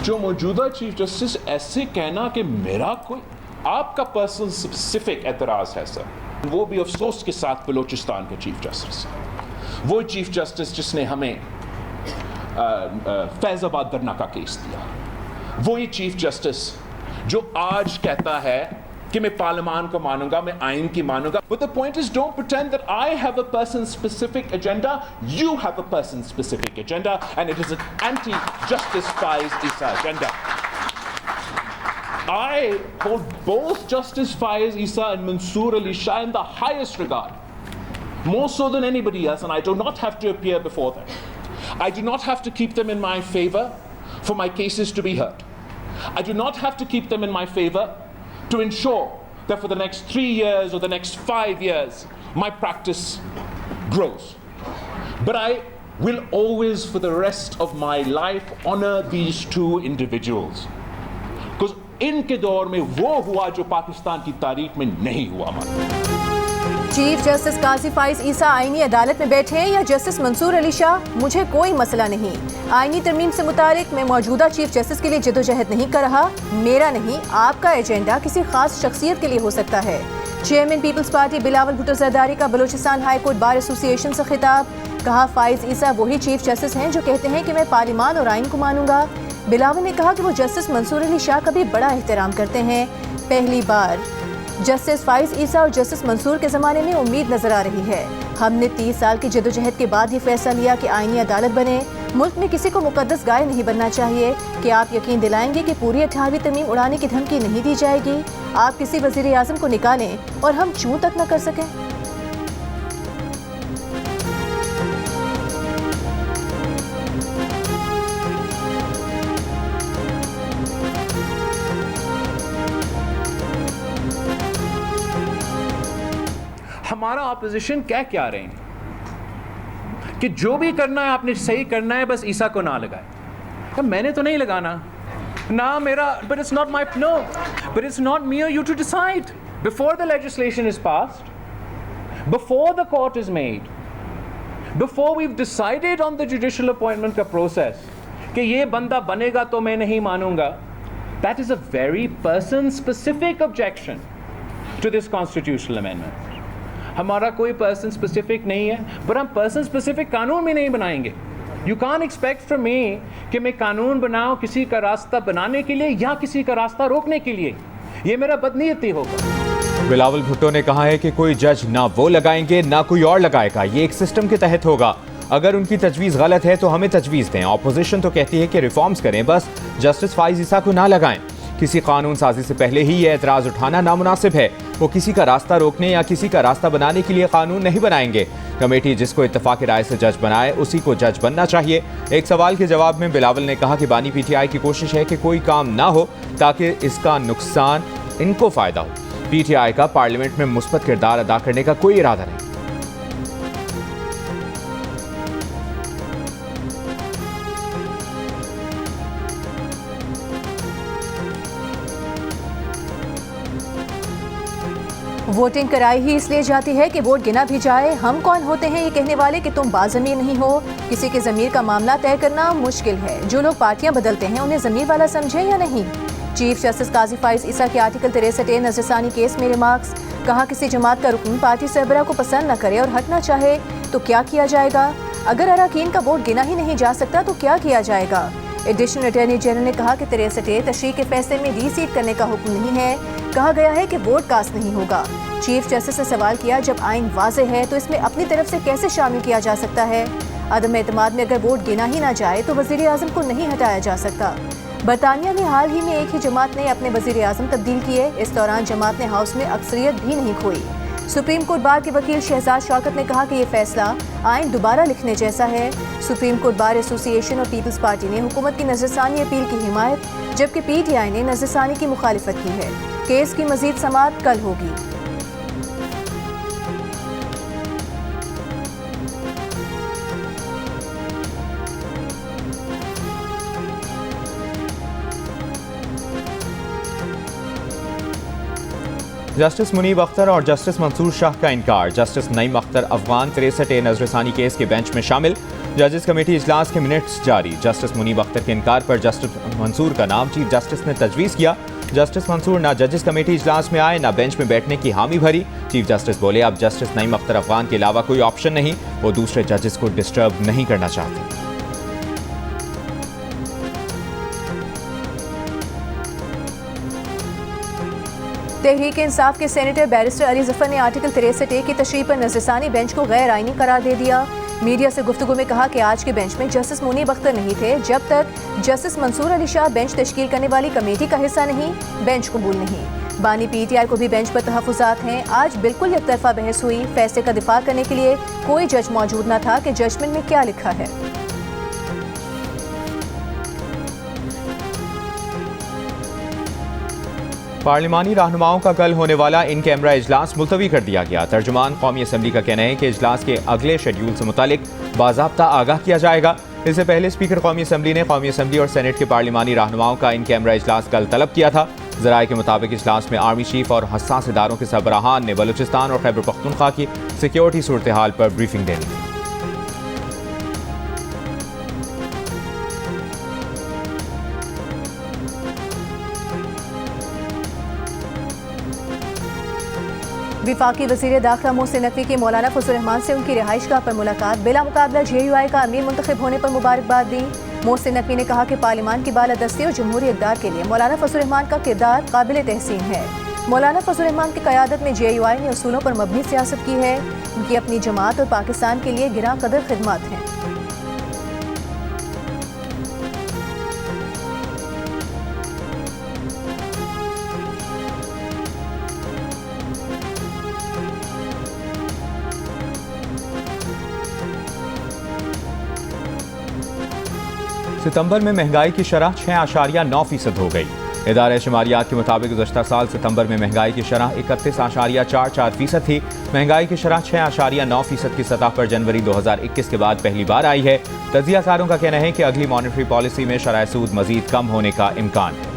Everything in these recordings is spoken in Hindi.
जो मौजूदा चीफ जस्टिस ऐसे कहना कि मेरा कोई आपका पर्सनल स्पेसिफिक एतराज़ है सर, वो भी अफसोस के साथ बलूचिस्तान के चीफ जस्टिस, वो चीफ जस्टिस जिसने हमें फैज़ाबाद धरना का केस दिया, वही चीफ जस्टिस जो आज कहता है कि मैं पार्लियामान को मानूंगा, मैं आइन की मानूंगा. But the point is, don't pretend that I have a person-specific agenda. You have a person-specific agenda, and it is an anti-Justice Faiz Issa agenda. I hold both Justice Faiz Issa and Mansoor Ali Shah in the highest regard, more so than anybody else, and I do not have to appear before them. I do not have to keep them in my favor for my cases to be heard. I do not have to keep them in my favor to ensure that for the next 3 years or the next 5 years, my practice grows. But I will always, for the rest of my life, honor these two individuals. Because इनके दौर में वो हुआ जो पाकिस्तान की तारीख में नहीं हुआ. चीफ जस्टिस काजी फाइज ईसा आईनी अदालत में बैठे हैं या जस्टिस मंसूर अली शाह, मुझे कोई मसला नहीं. आईनी तरमीम से मुतालिक मैं मौजूदा चीफ जस्टिस के लिए जदोजहद नहीं कर रहा. मेरा नहीं, आपका एजेंडा किसी खास शख्सियत के लिए हो सकता है. Chairman people's party Bilawal Bhutto Zardari का Balochistan high court bar association से खिताब. कहा, फाइज ईसा वही चीफ जस्टिस हैं जो कहते हैं कि मैं पार्लियामान और आइन को मानूंगा. बिलावल ने कहा कि वो जस्टिस मंसूर अली शाह का भी बड़ा एहतराम करते हैं. पहली बार जस्टिस फाइज ईसा और जस्टिस मंसूर के ज़माने में उम्मीद नजर आ रही है. हमने 30 साल की जदोजहद के बाद ये फैसला लिया कि आईनी अदालत बने. मुल्क में किसी को मुकद्दस गाय नहीं बनना चाहिए. कि आप यकीन दिलाएंगे कि पूरी 18वीं तरमीम उड़ाने की धमकी नहीं दी जाएगी. आप किसी वज़ीर आज़म को निकालें और हम चूं तक न कर सकें. हमारा ऑपोजिशन क्या क्या रहे हैं कि जो भी करना है आपने सही करना है, बस ईसा को ना लगाए. तो मैंने तो नहीं लगाना ना, मेरा but it's not my no but it's not me और you to decide. Before the legislation is passed, before the court is made, before we have decided on the judicial appointment का प्रोसेस कि ये बंदा बनेगा तो मैं नहीं मानूंगा, that is a very person specific objection to this constitutional amendment. हमारा कोई पर्सन स्पेसिफिक नहीं है, पर हम पर्सन स्पेसिफिक कानून भी नहीं बनाएंगे. You can expect from me कि मैं कानून बनाऊं किसी का रास्ता बनाने के लिए या किसी का रास्ता रोकने के लिए. ये मेरा बदनीयती होगा. बिलावल भुट्टो ने कहा है कि कोई जज ना वो लगाएंगे ना कोई और लगाएगा. ये एक सिस्टम के तहत होगा. अगर उनकी तजवीज़ गलत है तो हमें तजवीज़ दें. ऑपोजिशन तो कहती है कि रिफॉर्म्स करें, बस जस्टिस फाइज ईसा को ना लगाएं. किसी कानून साजी से पहले ही ये एतराज़ उठाना नामुनासिब है. वो किसी का रास्ता रोकने या किसी का रास्ता बनाने के लिए कानून नहीं बनाएंगे. कमेटी जिसको इत्तेफाक राय से जज बनाए उसी को जज बनना चाहिए. एक सवाल के जवाब में बिलावल ने कहा कि बानी पीटीआई की कोशिश है कि कोई काम ना हो ताकि इसका नुकसान इनको फ़ायदा हो. पीटीआई का पार्लियामेंट में मुस्बत किरदार अदा करने का कोई इरादा नहीं. वोटिंग कराई ही इसलिए जाती है कि वोट गिना भी जाए. हम कौन होते हैं ये कहने वाले कि तुम बाज़मीर नहीं हो. किसी के ज़मीर का मामला तय करना मुश्किल है. जो लोग पार्टियां बदलते हैं उन्हें ज़मीर वाला समझें या नहीं. चीफ जस्टिस काजी फाइज ईसा के आर्टिकल 63A नजरसानी केस में रिमार्क्स. कहा, किसी जमात का रुकन पार्टी सरबराह को पसंद न करे और हटना चाहे तो क्या किया जाएगा. अगर अरकान का वोट गिना ही नहीं जा सकता तो क्या किया जाएगा. एडिशनल अटॉर्नी जनरल ने कहा कि 63A तशरीह के फैसले में रीसीट करने का हुक्म नहीं है. कहा गया है कि वोट कास्ट नहीं होगा. चीफ जस्टिस ने सवाल किया, जब आइन वाज़े है तो इसमें अपनी तरफ से कैसे शामिल किया जा सकता है. अदम एतमाद में अगर वोट गिना ही ना जाए तो वज़ीर आज़म को नहीं हटाया जा सकता. बरतानिया में हाल ही में एक ही जमात ने अपने वज़ीर आज़म तब्दील किए. इस दौरान जमात ने हाउस में अक्सरियत भी नहीं खोई. सुप्रीम कोर्ट बार के वकील शहजाद शौकत ने कहा कि ये फैसला आइन दोबारा लिखने जैसा है. सुप्रीम कोर्ट बार एसोसिएशन और पीपल्स पार्टी ने हुकूमत की नजरसानी अपील की हिमायत, जबकि पीटीआई ने नजरसानी की मुखालिफत की है. केस की मजीद समाअत कल होगी. जस्टिस मुनीब अख्तर और जस्टिस मंसूर शाह का इनकार. जस्टिस नईम अख्तर अफगान 63A नजरसानी केस के बेंच में शामिल. जजेस कमेटी इजलास के मिनट्स जारी। जस्टिस मुनीब अख्तर के इनकार पर जस्टिस मंसूर का नाम चीफ जस्टिस ने तजवीज़ किया। जस्टिस मंसूर ना जजेस कमेटी इजलास में आए ना बेंच में बैठने की हामी भरी। चीफ जस्टिस बोले अब जस्टिस नईम अख्तर अफगान के अलावा कोई ऑप्शन नहीं, वो दूसरे जजेस को डिस्टर्ब नहीं करना चाहते। तहरीक इंसाफ के सेनेटर बैरिस्टर अली जफर ने आर्टिकल 63A की तशरीह पर नजरसानी बेंच को गैर आईनी करार दे दिया। मीडिया से गुफ्तगू में कहा कि आज के बेंच में जस्टिस मुनीब अख्तर नहीं थे जब तक जस्टिस मंसूर अली शाह बेंच तश्कील करने वाली कमेटी का हिस्सा नहीं, बेंच कबूल नहीं। बानी PTI को भी बेंच पर तहफ़्फ़ुज़ात हैं। आज बिल्कुल एकतरफा बहस हुई। फैसले का दिफा करने के लिए कोई जज मौजूद न था कि जजमेंट में क्या लिखा है। पार्लिमानी रहनुमाओं का कल होने वाला इन कैमरा इजलास मुलतवी कर दिया गया। तर्जुमान कौमी असम्बली का कहना है कि इजलास के अगले शेड्यूल से मुतालिक बाज़ाब्ता आगाह किया जाएगा। इससे पहले स्पीकर कौमी असम्बली ने कौमी असम्बली और सेनेट के पार्लिमानी रहनुमाओं का इन कैमरा इजलास कल तलब किया था। ज़राए के मुताबिक इजलास में आर्मी चीफ और हसास इदारों के सरबराहान ने बलूचिस्तान और खैबर पख्तूनख्वा की सिक्योरिटी सूरत हाल पर ब्रीफिंग देनी थी। विफाकी वज़ीर दाखिला मोहसिन नकवी की मौलाना फजल रहमान से उनकी रिहाइशगाह पर मुलाकात। बिला मुकाबला JUI का अमीर मुंतखब होने पर मुबारकबाद दी। मोहसिन नकवी ने कहा कि पार्लियामान की बालादस्ती और जमहूरी इक़दार के लिए मौलाना फजल रहमान का किरदार काबिल तहसीन है। मौलाना फजल रहमान की क़यादत में JUI ने उसूलों पर मबनी सियासत की है। उनकी अपनी जमात और पाकिस्तान के लिए गिरां कदर खिदमत हैं। सितंबर में महंगाई की शरह 6.9% हो गई। इदारे शुमारियात के मुताबिक गुज़श्ता साल सितंबर में महंगाई की शरह 31.44% थी। महंगाई की शरह 6.9% की सतह पर जनवरी 2021 के बाद पहली बार आई है। तजियाकारों का कहना है कि अगली मॉनेटरी पॉलिसी में शरह सूद मजीद कम होने का इम्कान है।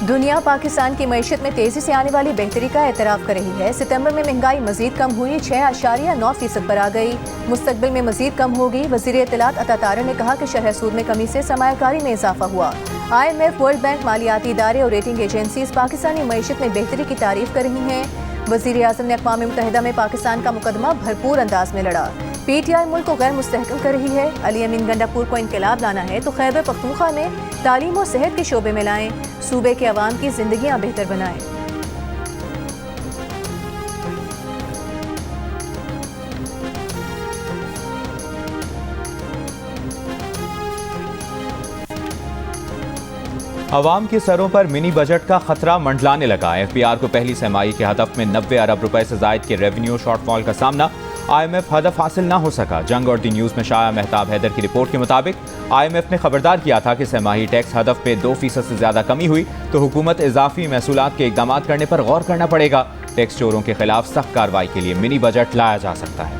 दुनिया पाकिस्तान की मईशत में तेजी से आने वाली बेहतरी का एतराफ़ कर रही है। सितंबर में महंगाई मजीद कम हुई, 6.9% पर आ गई। मुस्तकबिल में मजीद कम होगी। वज़ीर इत्तलात अता तारर ने कहा कि शरह सूद में कमी से सरमायाकारी में इजाफा हुआ। IMF, वर्ल्ड बैंक, मालियाती इदारे और रेटिंग एजेंसीज पाकिस्तानी मईशत में बेहतरी की तारीफ कर रही हैं। वज़ीर आज़म ने अक़वाम मुत्तहिदा में पाकिस्तान का मुकदमा भरपूर अंदाज में लड़ा। PTI मुल्क को गैर मुस्तहकम कर रही है। अली अमीन गंडापुर को इनकलाब लाना है तो खैबर पख्तूनख्वा में तालीम और सेहत के शोबे में लाएं। सूबे के अवाम की जिंदगियां बेहतर बनाएं। अवाम के सरों पर मिनी बजट का खतरा मंडलाने लगा। FPR को पहली सहमाही के हदफ में 90 अरब रुपए से जायद के रेवेन्यू शॉर्टफॉल का सामना। IMF हदफ हासिल ना हो सका। जंग और दी न्यूज़ में शाया मेहताब हैदर की रिपोर्ट के मुताबिक IMF ने खबरदार किया था कि सहमाही टैक्स हदफ पे 2% से ज़्यादा कमी हुई तो हुकूमत इजाफी महसूलात के इकदाम करने पर गौर करना पड़ेगा। टैक्स चोरों के खिलाफ सख्त कार्रवाई के लिए मिनी बजट लाया जा सकता है।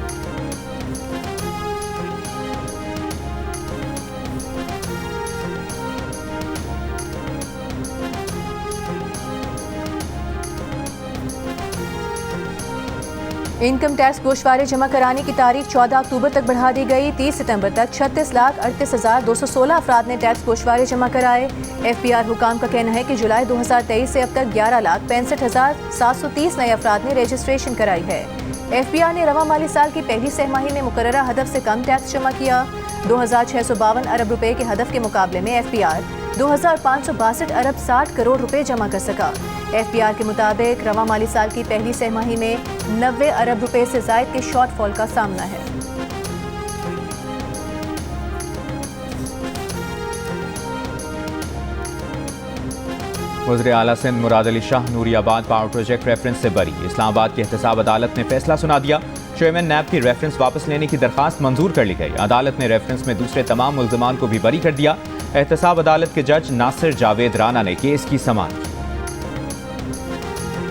इनकम टैक्स गोशवारे जमा कराने की तारीख 14 अक्टूबर तक बढ़ा दी गई। 30 सितंबर तक 36,38,216 अफराद ने टैक्स गोशवारे जमा कराए। FPR हुकाम का कहना है कि जुलाई 2023 से अब तक 11,65,730 नए अफराद ने रजिस्ट्रेशन कराई है। FPR ने रवा माली साल की पहली सहमाही में मुकर्ररा हदफ से कम टैक्स जमा किया। 2,652 अरब रुपए के हदफ के मुकाबले में FPR 2,562 अरब 60 करोड़ रुपए जमा कर सका। FPR के मुताबिक रवा माली साल की पहली सहमाही में 90 अरब रुपए से जायद के शॉर्टफॉल का सामना है। वज़ीर आला Sindh Murad Ali Shah Nooriabad power project reference से बरी। इस्लामाबाद की एहतसाब अदालत ने फैसला सुना दिया। चेयरमैन नैब की रेफरेंस वापस लेने की दरखास्त मंजूर कर ली गई। अदालत ने रेफरेंस में दूसरे तमाम मुल्ज़िमान को भी बरी कर दिया। एहतसाब अदालत के जज नासिर जावेद राना ने केस की समाअत की।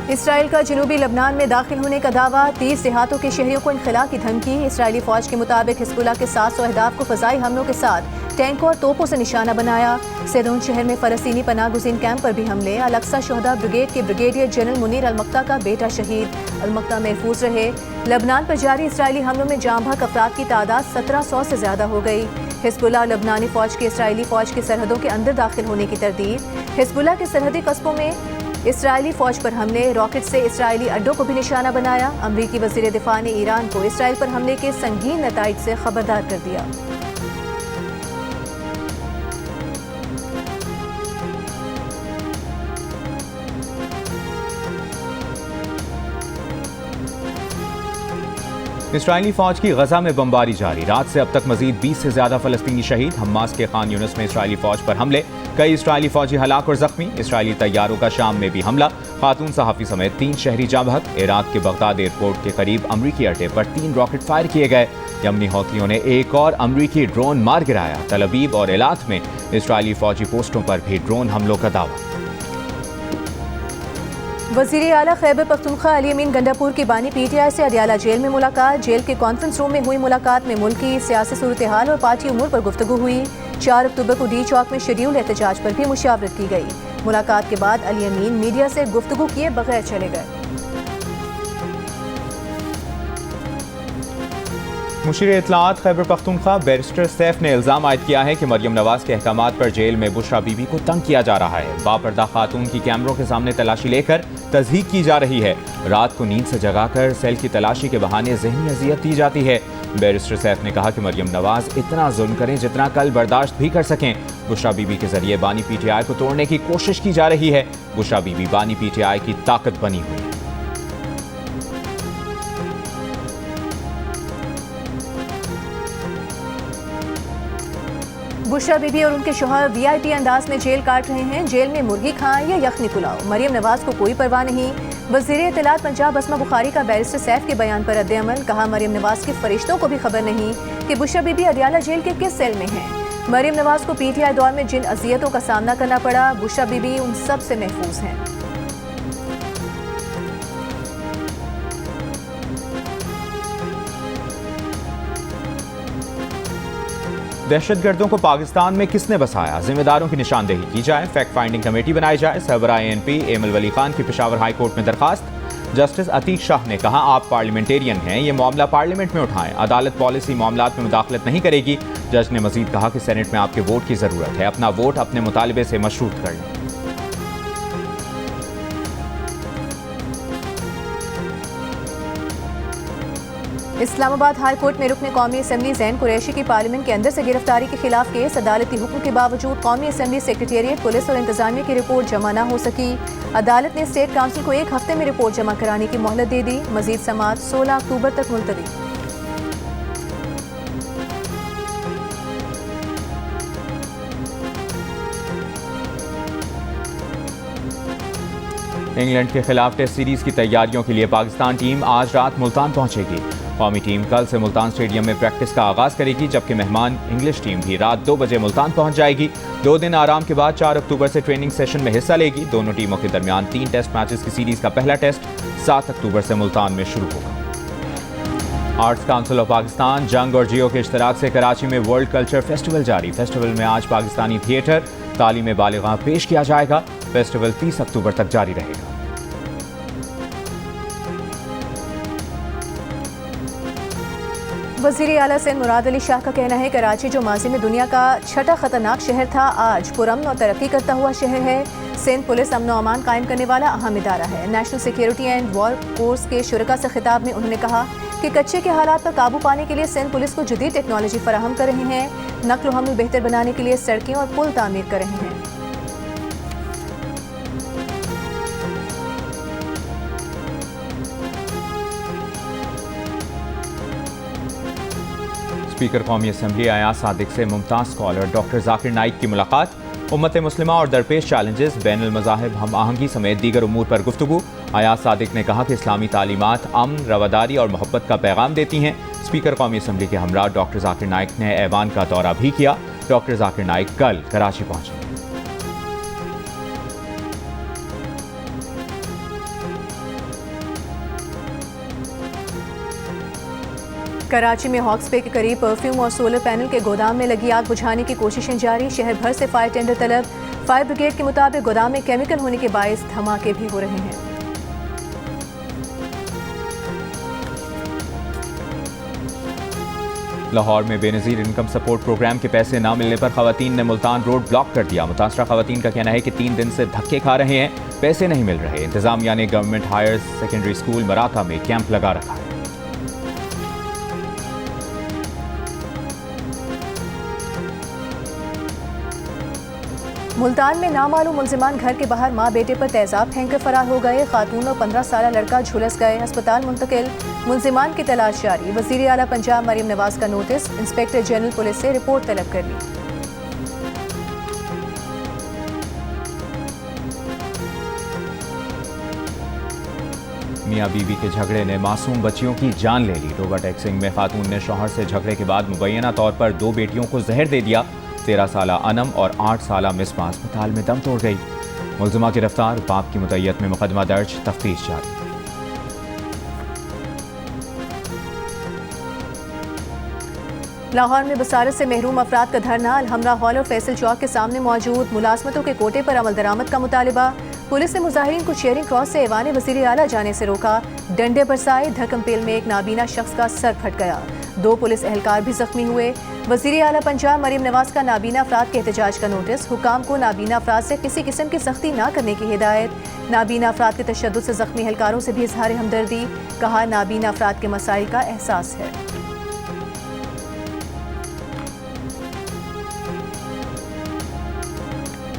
इसराइल का जनूबी लबनान में दाखिल होने का दावा, 30 देहातों के शहरियों को इनखला की धमकी। इसराइली फौज के मुताबिक हिजबुल्लाह के 700 अहदाफ को फजाई हमलों के साथ टैंकों और तोपों से निशाना बनाया। सेदोन शहर में फलस्तीनी पनाह गुज़ीन कैंप पर भी हमले। अल-अक्सा शोहदा ब्रिगेड के ब्रिगेडियर जनरल मुनीर अल-मक्ता का बेटा शहीद, अल-मक्ता महफूज रहे। लबनान पर जारी इसराइली हमलों में जाँ बहक अफराद की तादाद 1700 से ज़्यादा हो गई। हिजबुल्लाह लबनानी फौज के इसराइली फौज की सरहदों के अंदर दाखिल होने की तरदीद। हिजबुल्लाह के सरहदी कस्बों में इसराइली फौज पर हमले, रॉकेट से इसराइली अड्डों को भी निशाना बनाया। अमरीकी वज़ीर दिफा ने ईरान को इसराइल पर हमले के संगीन नताइज से खबरदार कर दिया। इसराइली फौज की गजा में बमबारी जारी, रात से अब तक मजीद 20 से ज्यादा फलस्तीनी शहीद। हम्मास के खान यूनिस में इसराइली फौज पर हमले, कई इसराइली फौजी हलाक और जख्मी। इसराइली तैयारों का शाम में भी हमला, खातून सहाफ़ी समेत 3 शहरी जाँ बहक। इराक के बगदाद एयरपोर्ट के करीब अमरीकी अड्डे पर 3 रॉकेट फायर किए गए। यमनी हौथियों ने एक और अमरीकी ड्रोन मार गिराया। तल अवीव और एलात में इसराइली फौजी पोस्टों पर भी ड्रोन हमलों का दावा। वज़ीर आला खैबर पख्तूनख्वा अली अमीन गंडापुर की बानी PTI से अदियाला जेल में मुलाकात। जेल के कॉन्फ्रेंस रूम में हुई मुलाकात में मुल्की सियासी सूरत हाल और पार्टी उमूर पर गुफ्तगू हुई। 4 अक्टूबर को डी चौक में शेड्यूल एहतजाज पर भी मुशावरत की गई। मुलाकात के बाद अली अमीन मीडिया से गुफ्तगू किए बगैर चले गए। मुशीर इत्तलाआत खैबर पख्तूनख्वा बैरिस्टर सैफ ने इल्ज़ाम आयद किया है कि मरियम नवाज के अहकामात पर जेल में बुशरा बीबी को तंग किया जा रहा है। बापर्दा खातून की कैमरों के सामने तलाशी लेकर तज़हीक की जा रही है। रात को नींद से जगाकर सेल की तलाशी के बहाने ज़हनी अजियत दी जाती है। बैरिस्टर सैफ ने कहा कि मरियम नवाज इतना जुल्म करें जितना कल बर्दाश्त भी कर सकें। बुशरा बीबी के जरिए बानी PTI को तोड़ने की कोशिश की जा रही है। बुशरा बीबी बानी PTI की ताकत बनी हुई है। बुशरा बीबी और उनके शौहर VIP अंदाज में जेल काट रहे हैं। जेल में मुर्गी खाएं या यखनी पुलाव, मरियम नवाज को कोई परवाह नहीं। वज़ीर इत्तलाआत पंजाब अस्मा बुखारी का बैरिस्टर सैफ के बयान पर रद्द-ए-अमल। कहा, मरियम नवाज के फरिश्तों को भी खबर नहीं कि बुशरा बीबी अडियाला जेल के किस सेल में हैं। मरियम नवाज को PTI दौर में जिन अजियतों का सामना करना पड़ा, बुशरा बीबी उन सब से महफूज हैं। दहशतगर्दों को पाकिस्तान में किसने बसाया, जिम्मेदारों की निशानदेही की जाए, फैक्ट फाइंडिंग कमेटी बनाई जाए। सरबराह ANP एमल वली खान की पेशावर हाई कोर्ट में दरखास्त। जस्टिस अतीक शाह ने कहा, आप पार्लियामेंटेरियन हैं, ये मामला पार्लियामेंट में उठाएं, अदालत पॉलिसी मामलात में मुदाखलत नहीं करेगी। जज ने मजीद कहा कि सेनेट में आपके वोट की जरूरत है, अपना वोट अपने मुतालबे से मशरूत कर लें। इस्लामाबाद हाई कोर्ट में रुकने कौमी असम्बली ज़ैन कुरैशी की पार्लियामेंट के अंदर से गिरफ्तारी के खिलाफ केस। अदालती हुक्म के बावजूद कौमी असम्बली सेक्रेटेरिएट, पुलिस और इंतजामिया की रिपोर्ट जमा न हो सकी। अदालत ने स्टेट काउंसिल को 1 हफ्ते में रिपोर्ट जमा कराने की मोहलत दे दी। मजीद समाअत 16 अक्टूबर तक मुलतवी। इंग्लैंड के खिलाफ टेस्ट सीरीज की तैयारियों के लिए पाकिस्तान टीम आज रात मुल्तान पहुंचेगी। कौमी टीम कल से मुल्तान स्टेडियम में प्रैक्टिस का आगाज करेगी, जबकि मेहमान इंग्लिश टीम भी रात 2 बजे मुल्तान पहुंच जाएगी। 2 दिन आराम के बाद 4 अक्टूबर से ट्रेनिंग सेशन में हिस्सा लेगी। दोनों टीमों के दरमियान 3 टेस्ट मैचेस की सीरीज का पहला टेस्ट 7 अक्टूबर से मुल्तान में शुरू होगा। आर्ट्स काउंसिल ऑफ पाकिस्तान, जंग और जियो के इश्तराक से कराची में वर्ल्ड कल्चर फेस्टिवल जारी। फेस्टिवल में आज पाकिस्तानी थिएटर, तालीम बालिगा पेश किया जाएगा। फेस्टिवल 30 अक्टूबर तक जारी रहेगा। वज़ीर आला सिंध मुराद अली शाह का कहना है, कराची जो माजी में दुनिया का 6ठा खतरनाक शहर था, आज पुरअमन और तरक्की करता हुआ शहर है। सिंध पुलिस अमन व अमान कायम करने वाला अहम इदारा है। National security and war course के शुरका से खिताब में उन्होंने कहा कि कच्चे के हालात पर काबू पाने के लिए सिंध पुलिस को जदीद टेक्नोलॉजी फराहम कर रहे हैं। नक्ल व हमल बेहतर बनाने के लिए सड़कें और पुल तामीर कर रहे हैं। स्पीकर कौमी असम्बली अयाज सादिक से मुमताज़ स्कॉलर डॉक्टर जाकिर नाइक की मुलाकात। उम्मत मुस्लिमा और दरपेश चैलेंजेस, बैन अल मज़ाहिब हम आहंगी समेत दीगर उमूर पर गुफ्तगू। अयाज सादिक ने कहा कि इस्लामी तालीमात अमन, रवादारी और मोहब्बत का पैगाम देती हैं। स्पीकर कौमी असम्बली के हमरा डॉक्टर जाकिर नाइक ने ऐवान का दौरा भी किया। डॉक्टर जाकिर नाइक कल कराची पहुंचे। कराची में हॉक्स पे के करीब परफ्यूम और सोलर पैनल के गोदाम में लगी आग बुझाने की कोशिशें जारी। शहर भर से फायर टेंडर तलब। फायर ब्रिगेड के मुताबिक गोदाम में केमिकल होने के बायस धमाके भी हो रहे हैं। लाहौर में बेनज़ीर इनकम सपोर्ट प्रोग्राम के पैसे न मिलने पर खवातीन ने मुल्तान रोड ब्लॉक कर दिया। मुतासरा खवातीन का कहना है कि 3 दिन से धक्के खा रहे हैं, पैसे नहीं मिल रहे। इंतजामिया ने government higher secondary school Maratha में कैंप लगा रखा है। मुल्तान में नामालूम मुलजिमान घर के बाहर मां बेटे पर तेजाब फेंक कर फरार हो गए। खातून और 15 साल लड़का झुलस गए, अस्पताल मुंतकिल। मुलजिमान की तलाश जारी। वज़ीर आला पंजाब मरीम नवाज का नोटिस। इंस्पेक्टर जनरल पुलिस से रिपोर्ट तलब कर ली। मियाँ बीवी के झगड़े ने मासूम बच्चियों की जान ले ली। टोबा टैक्सिंग में खातून ने शौहर से झगड़े के बाद मुबैना तौर पर 2 बेटियों को जहर दे दिया। 13 साला अनम और 8 साला मिसबा अस्पताल में दम तोड़ गई। मुलजिमा गिरफ्तार। बाप की मुतय्यत में मुकदमा दर्ज, तफ्तीश जारी। लाहौर में बसारत से महरूम अफराद का धरना। अलहमरा हॉल और फैसल चौक के सामने मौजूद। मुलाजमतों के कोटे पर अमल दरामद का मुतालिबा। पुलिस ने मुजाहिरीन को शेयरिंग क्रॉस से ऐवान वज़ीर आला जाने से रोका। डंडे बरसाए। धक्कमपेल में एक नाबीना शख्स का सर फट गया। 2 पुलिस एहलकार भी जख्मी हुए। वज़ीर आला पंजाब मरीम नवाज का नाबीना अफराद के एहतजाज का नोटिस। हुकाम को नाबीना अफराद से किसी किस्म की सख्ती न करने की हिदायत। नाबीना अफराद के तशद्दुद से जख्मी एहलकारों से भी इजहार हमदर्दी। कहा नाबीना अफराद के मसाइल का एहसास है।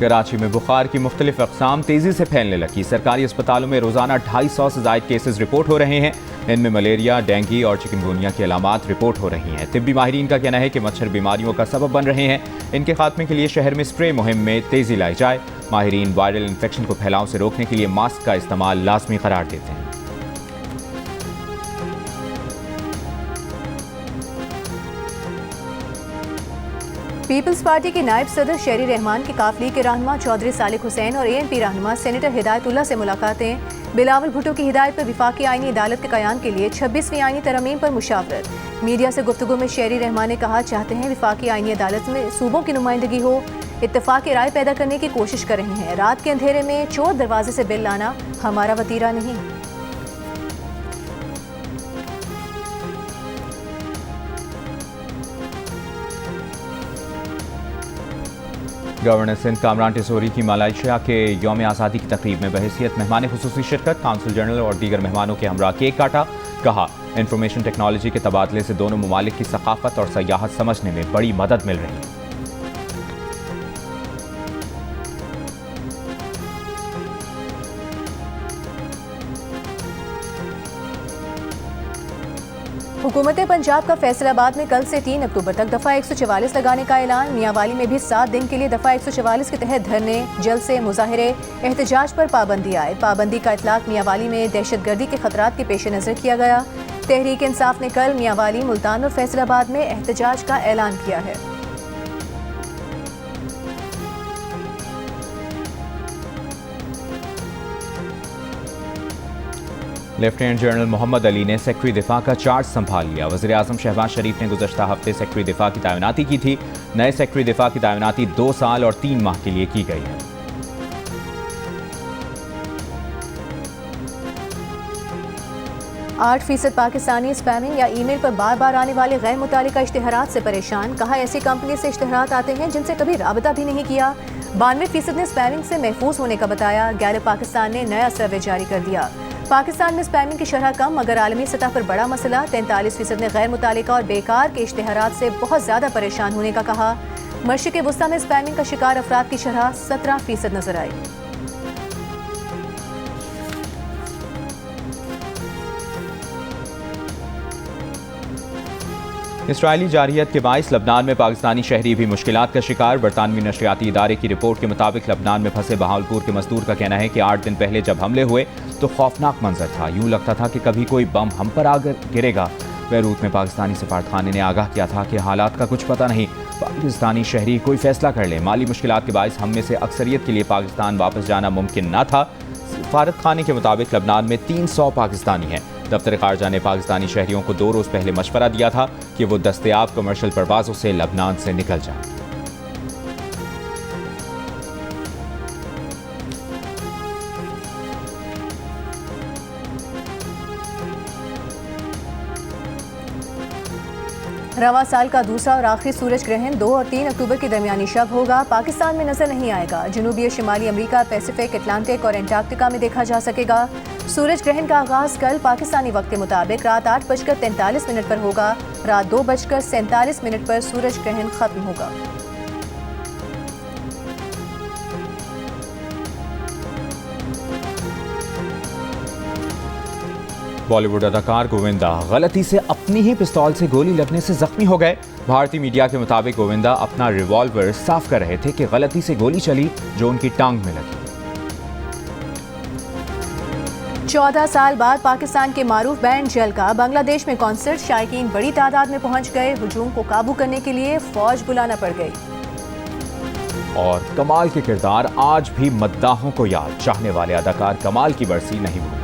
कराची में बुखार की मुख्तलिफ अक़साम तेज़ी से फैलने लगी। सरकारी अस्पतालों में रोज़ाना 250 से ज़ायद केसेस रिपोर्ट हो रहे हैं। इनमें मलेरिया, डेंगू और चिकनगुनिया की अलामात रिपोर्ट हो रही हैं। तिब्बी माहिरीन का कहना है कि मच्छर बीमारियों का सबब बन रहे हैं। इनके खात्मे के लिए शहर में स्प्रे मुहिम में तेज़ी लाई जाए। माहिरीन वायरल इन्फेक्शन को फैलाव से रोकने के लिए मास्क का इस्तेमाल लाजमी करार देते हैं। पीपल्स पार्टी के नायब सदर शेरी रहमान की काफिले के रहनुमा चौधरी सालिक हुसैन और ANP रहनुमा सेनेटर हिदायतुल्लाह से मुलाकातें। बिलावल भुट्टो की हिदायत पर विफाकी आईनी अदालत के क़याम के लिए 26वीं आईनी तरमीम पर मुशावरत। मीडिया से गुफ्तगू में शेरी रहमान ने कहा, चाहते हैं विफाकी आईनी अदालत में सूबों की नुमाइंदगी हो। इत्तेफाक की राय पैदा करने की कोशिश कर रहे हैं। रात के अंधेरे में चोर दरवाजे से बिल लाना हमारा वतीरा नहीं। गवर्नर सिंध कामरान टिसोरी की मलेशिया के यौम आज़ादी की तकरीब में बहैसियत मेहमान खुसूसी शिरकत। काउंसिल जनरल और दीगर मेहमानों के हमरा केक काटा। कहा, इंफॉर्मेशन टेक्नोलॉजी के तबादले से दोनों ममालिक की सकाफत और सयाहत समझने में बड़ी मदद मिल रही है। हुकूमत पंजाब का फैसलाबाद में कल से 3 अक्टूबर तक दफ़ा 144 लगाने का ऐलान। मियांवाली में भी 7 दिन के लिए दफ़ा 144 के तहत धरने, जलसे, मुजाहिरे, एहतजाज पर पाबंदी आए। पाबंदी का इतलाक मियांवाली में दहशतगर्दी के खतरात के पेश नज़र किया गया। तहरीक इंसाफ ने कल मियांवाली, मुल्तान और फैसलाबाद में एहतजाज का ऐलान किया है। लेफ्टिनेंट जनरल मोहम्मद अली ने सेक्रेटरी दिफा का चार्ज संभाल लिया। वज़ीर आज़म शहबाज शरीफ ने गुज़श्ता हफ्ते सेक्रेटरी दिफा की तैनाती की थी। नए सेक्रेटरी दिफा की तैनाती 2 साल और 3 माह के लिए की गई है। आठ % पाकिस्तानी स्पैमिंग या ईमेल पर बार बार आने वाले गैर मुतालिका इश्तिहारात से परेशान। कहा, ऐसी कंपनी से इश्तिहारात आते हैं जिनसे कभी राबता भी नहीं किया। 92% ने स्पैमिंग से महफूज होने का बताया। गैलप पाकिस्तान ने नया सर्वे जारी कर दिया। पाकिस्तान में स्पैमिंग की शरह कम मगर आलमी सतह पर बड़ा मसला। 43% ने गैर मुतालिका और बेकार के इश्तिहारात से बहुत ज़्यादा परेशान होने का कहा। मशरिक़ वस्ता में स्पैमिंग का शिकार अफराद की शरह 17% नजर आई। इसराइली जारहियत के बाइस लबनान में पाकिस्तानी शहरी भी मुश्किलात का शिकार। बरतानवी नशरियाती इदारे की रिपोर्ट के मुताबिक लबनान में फंसे बहावलपुर के मजदूर का कहना है कि 8 दिन पहले जब हमले हुए तो खौफनाक मंजर था। यूं लगता था कि कभी कोई बम हम पर आकर गिरेगा। बैरूत में पाकिस्तानी सफारतखाने ने आगाह किया था कि हालात का कुछ पता नहीं, पाकिस्तानी शहरी कोई फैसला कर ले। माली मुश्किलात के बाइस हम में से अक्सरियत के लिए पाकिस्तान वापस जाना मुमकिन न था। सफारतखाने के मुताबिक लबनान में 300 पाकिस्तानी हैं। दफ्तर खारजा ने पाकिस्तानी शहरियों को 2 रोज पहले मशवरा दिया था कि वो दस्तयाब कमर्शियल परवाजों से लबनान से निकल जाएं। रवा साल का दूसरा और आखिरी सूरज ग्रहण 2 और 3 अक्टूबर के दरमियानी शब होगा। पाकिस्तान में नजर नहीं आएगा। जनूबी और शिमाली अमेरिका, पैसिफिक, अटलांटिक और एंटार्क्टिका में देखा जा सकेगा। सूरज ग्रहण का आगाज कल पाकिस्तानी वक्त के मुताबिक रात 8:43 पर होगा। रात 2:47 पर सूरज ग्रहण खत्म होगा। बॉलीवुड अदाकार गोविंदा गलती से अपनी ही पिस्तौल से गोली लगने से जख्मी हो गए। भारतीय मीडिया के मुताबिक गोविंदा अपना रिवॉल्वर साफ कर रहे थे कि गलती से गोली चली जो उनकी टांग में लगी। 14 साल बाद पाकिस्तान के मारूफ बैंड जेल का बांग्लादेश में कॉन्सर्ट। शायकीन बड़ी तादाद में पहुंच गए। हुजूम को काबू करने के लिए फौज बुलाना पड़ गई। और कमाल के किरदार आज भी मद्दाहों को याद। चाहने वाले अदाकार कमाल की बरसी नहीं भूले।